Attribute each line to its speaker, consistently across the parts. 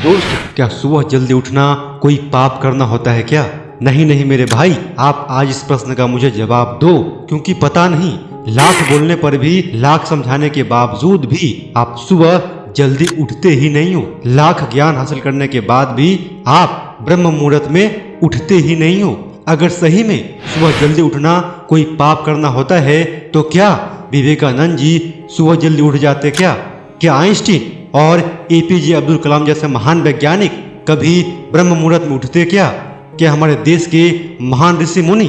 Speaker 1: दोस्त, क्या सुबह जल्दी उठना कोई पाप करना होता है क्या? नहीं नहीं मेरे भाई, आप आज इस प्रश्न का मुझे जवाब दो, क्योंकि पता नहीं लाख बोलने पर भी, लाख समझाने के बावजूद भी आप सुबह जल्दी उठते ही नहीं हो। लाख ज्ञान हासिल करने के बाद भी आप ब्रह्म मुहूर्त में उठते ही नहीं हो। अगर सही में सुबह जल्दी उठना कोई पाप करना होता है तो क्या विवेकानंद जी सुबह जल्दी उठ जाते क्या? क्या आइंस्टीन और एपीजे अब्दुल कलाम जैसे महान वैज्ञानिक कभी ब्रह्म मुहूर्त में उठते क्या? क्या हमारे देश के महान ऋषि मुनि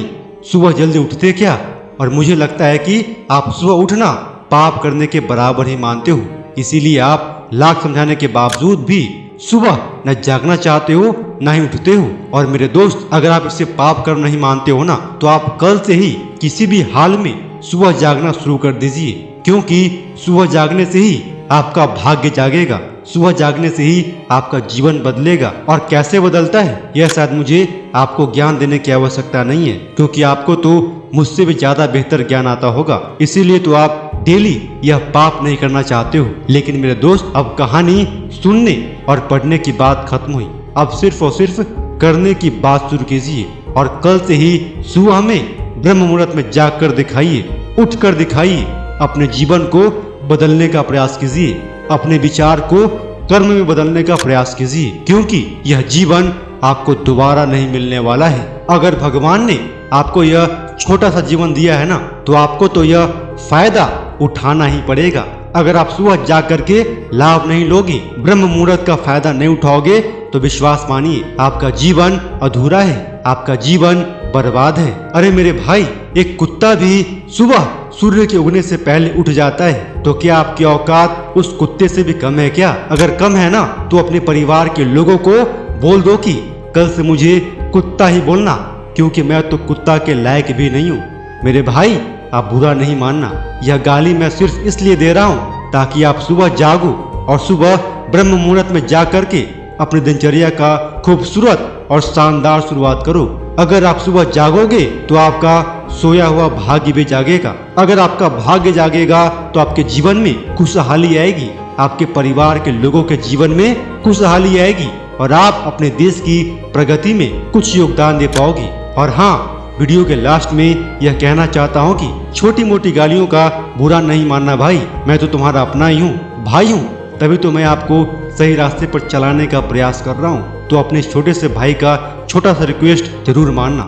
Speaker 1: सुबह जल्दी उठते क्या? और मुझे लगता है कि आप सुबह उठना पाप करने के बराबर ही मानते हो, इसीलिए आप लाख समझाने के बावजूद भी सुबह न जागना चाहते हो न ही उठते हो। और मेरे दोस्त, अगर आप इसे पाप कर नहीं मानते हो ना, तो आप कल से ही किसी भी हाल में सुबह जागना शुरू कर दीजिए, क्योंकि सुबह जागने से ही आपका भाग्य जागेगा, सुबह जागने से ही आपका जीवन बदलेगा। और कैसे बदलता है यह शायद मुझे आपको ज्ञान देने की आवश्यकता नहीं है, क्योंकि आपको तो मुझसे भी ज्यादा बेहतर ज्ञान आता होगा, इसीलिए तो आप डेली यह पाप नहीं करना चाहते हो। लेकिन मेरे दोस्त, अब कहानी सुनने और पढ़ने की बात खत्म हुई, अब सिर्फ और सिर्फ करने की बात शुरू कीजिए। और कल से ही सुबह में ब्रह्म मुहूर्त में जाग कर दिखाइए, उठ कर दिखाइए, अपने जीवन को बदलने का प्रयास कीजिए, अपने विचार को कर्म में बदलने का प्रयास कीजिए, क्योंकि यह जीवन आपको दोबारा नहीं मिलने वाला है। अगर भगवान ने आपको यह छोटा सा जीवन दिया है ना, तो आपको तो यह फायदा उठाना ही पड़ेगा। अगर आप सुबह जाग करके लाभ नहीं लोगे, ब्रह्म मुहूर्त का फायदा नहीं उठाओगे, तो विश्वास मानिए आपका जीवन अधूरा है, आपका जीवन बर्बाद है। अरे मेरे भाई, एक कुत्ता भी सुबह सूर्य के उगने से पहले उठ जाता है, तो क्या आपकी औकात उस कुत्ते से भी कम है क्या? अगर कम है ना, तो अपने परिवार के लोगों को बोल दो कि कल से मुझे कुत्ता ही बोलना, क्योंकि मैं तो कुत्ता के लायक भी नहीं हूँ। मेरे भाई, आप बुरा नहीं मानना, यह गाली मैं सिर्फ इसलिए दे रहा हूँ ताकि आप सुबह जागो और सुबह ब्रह्म मुहूर्त में जा करके अपनी दिनचर्या का खूबसूरत और शानदार शुरुआत करो। अगर आप सुबह जागोगे तो आपका सोया हुआ भाग्य भी जागेगा। अगर आपका भाग्य जागेगा तो आपके जीवन में खुशहाली आएगी, आपके परिवार के लोगों के जीवन में खुशहाली आएगी, और आप अपने देश की प्रगति में कुछ योगदान दे पाओगे। और हाँ, वीडियो के लास्ट में यह कहना चाहता हूँ कि छोटी मोटी गालियों का बुरा नहीं मानना भाई, मैं तो तुम्हारा अपना ही हूँ, भाई हूँ, तभी तो मैं आपको सही रास्ते पर चलाने का प्रयास कर रहा हूँ। तो अपने छोटे से भाई का छोटा सा रिक्वेस्ट जरूर मानना।